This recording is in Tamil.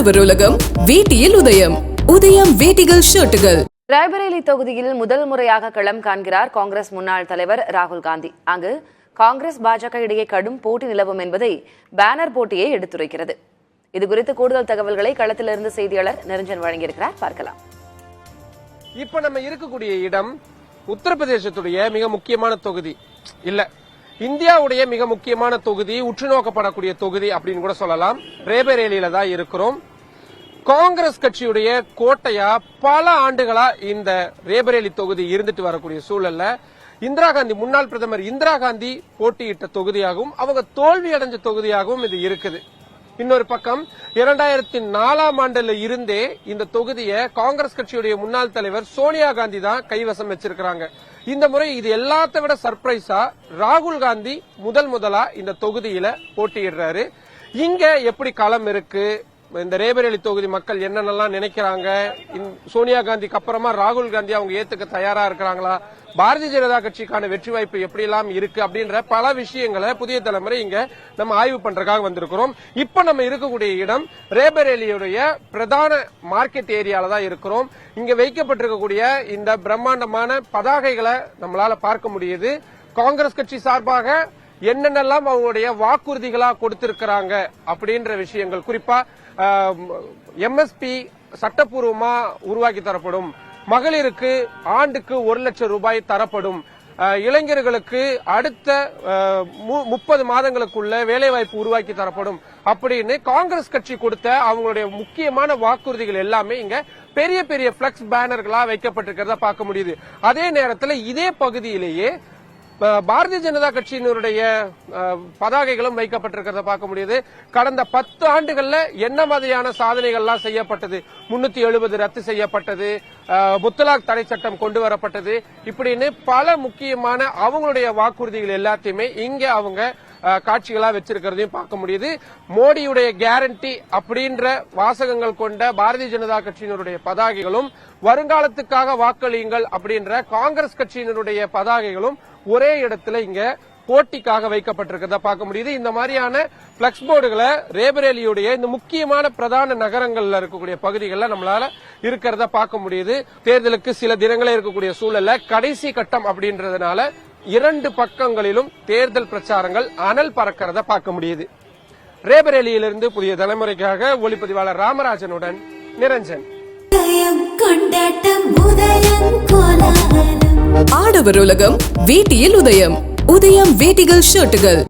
ஆடவர் உலகம் வேட்டியில் உதயம். உதயம் வேட்டிகள் ஷர்ட்டுகள். ராய்பரேலி தொகுதியில் முதல் முறையாக களம் காண்கிறார் காங்கிரஸ் முன்னாள் தலைவர் ராகுல் காந்தி. அங்கு காங்கிரஸ் பாஜக இடையே கடும் போட்டி நிலவும் என்பதை பேனர் போட்டியை எடுத்துரைக்கிறது. இதுகுறித்து கூடுதல் தகவல்களை களத்திலிருந்து செய்தியாளர் நிரஞ்சன் வழங்கியிருக்கிறார். பார்க்கலாம். இப்ப நம்ம இருக்கக்கூடிய இடம் உத்தரப்பிரதேசத்துடைய மிக முக்கியமான தொகுதி இல்ல, இந்தியாவுடைய மிக முக்கியமான தொகுதி, உற்று நோக்கப்படக்கூடிய தொகுதி அப்படின்னு கூட சொல்லலாம். ரேபரேலியில தான் இருக்கிறோம். காங்கிரஸ் கட்சியுடைய கோட்டையா பல ஆண்டுகளா இந்த ரேபரேலி தொகுதி இருந்துட்டு வரக்கூடிய சூழல்ல இந்திரா காந்தி, முன்னாள் பிரதமர் இந்திரா காந்தி போட்டியிட்ட தொகுதியாகவும் அவங்க தோல்வி அடைஞ்ச தொகுதியாகவும் இது இருக்குது. இன்னொரு பக்கம் 2004ஆம் ஆண்டுல இருந்தே இந்த தொகுதியை காங்கிரஸ் கட்சியுடைய முன்னாள் தலைவர் சோனியா காந்தி தான் கைவசம் வச்சிருக்கிறாங்க. இந்த முறை இது எல்லாத்த விட சர்ப்ரைஸா ராகுல் காந்தி முதலா இந்த தொகுதியில போட்டியிடுறாரு. இங்க எப்படி களம் இருக்கு, இந்த ரேபரேலி தொகுதி மக்கள் என்னென்னலாம் நினைக்கிறாங்க, சோனியா காந்திக்கு அப்புறமா ராகுல் காந்தி அவங்க ஏத்துக்க தயாரா இருக்கிறாங்களா, பாரதிய ஜனதா கட்சிக்கான வெற்றி வாய்ப்பு எப்படி எல்லாம் இருக்கு அப்படின்ற பல விஷயங்களை புதிய தலைமுறை இங்க நம்ம ஆய்வு பண்றதுக்காக வந்திருக்கிறோம். இப்ப நம்ம இருக்கக்கூடிய இடம் ரேபரேலியுடைய பிரதான மார்க்கெட் ஏரியால தான் இருக்கிறோம். இங்க வைக்கப்பட்டிருக்கக்கூடிய இந்த பிரம்மாண்டமான பதாகைகளை நம்மளால பார்க்க முடியுது. காங்கிரஸ் கட்சி சார்பாக என்னென்னலாம் அவங்களுடைய வாக்குறுதிகளா கொடுத்திருக்கிறாங்க அப்படின்ற விஷயங்கள், குறிப்பா எம்எஸ்பி சட்டப்பூர்வமா உருவாக்கி தரப்படும், மகளிருக்கு ஆண்டுக்கு 1 லட்சம் ரூபாய் தரப்படும், இளைஞர்களுக்கு அடுத்த 30 மாதங்களுக்குள்ள வேலைவாய்ப்பு உருவாக்கி தரப்படும் அப்படின்னு காங்கிரஸ் கட்சி கொடுத்த அவங்களுடைய முக்கியமான வாக்குறுதிகள் எல்லாமே இங்க பெரிய பெரிய பிளக்ஸ் பேனர்களா வைக்கப்பட்டிருக்கிறத பார்க்க முடியுது. அதே நேரத்தில் இதே பகுதியிலேயே பாரதிய ஜனதா கட்சியினருடைய பதாகைகளும் வைக்கப்பட்டிருக்கிறத பார்க்க முடியுது. கடந்த 10 ஆண்டுகள்ல என்ன மாதிரியான சாதனைகள்லாம் செய்யப்பட்டது, 370 ரத்து செய்யப்பட்டது, முத்தலாக் தடை சட்டம் கொண்டு வரப்பட்டது, இப்படின்னு பல முக்கியமான அவங்களுடைய வாக்குறுதிகள் எல்லாத்தையுமே இங்க அவங்க காட்சிகளா வச்சிருக்கிறதையும் பார்க்க முடியுது. மோடியுடைய கேரண்டி அப்படின்ற வாசகங்கள் கொண்ட பாரதிய ஜனதா கட்சியினருடைய பதாகைகளும், வருங்காலத்துக்காக வாக்களியுங்கள் அப்படின்ற காங்கிரஸ் கட்சியினருடைய பதாகைகளும் ஒரே இடத்துல இங்க போட்டிக்காக வைக்கப்பட்டிருக்கிறத பார்க்க முடியுது. இந்த மாதிரியான பிளக்ஸ் போர்டுகளை ரேபரேலியுடைய இந்த முக்கியமான பிரதான நகரங்கள்ல இருக்கக்கூடிய பகுதிகளில் நம்மளால இருக்கிறத பார்க்க முடியுது. தேர்தலுக்கு சில தினங்களே இருக்கக்கூடிய சூழல்ல கடைசி கட்டம் அப்படின்றதுனால 2 பக்கங்களிலும் தேர்தல் பிரச்சாரங்கள் அனல் பறக்கிறத பார்க்க முடியுது. ரேபரேலியிலிருந்து புதிய தலைமுறைக்காக ஒளிப்பதிவாளர் ராமராஜனுடன் நிரஞ்சன். ஆடவர் உலகம் வேட்டியில் உதயம். உதயம் வேட்டிகள் ஷர்ட்டுகள்.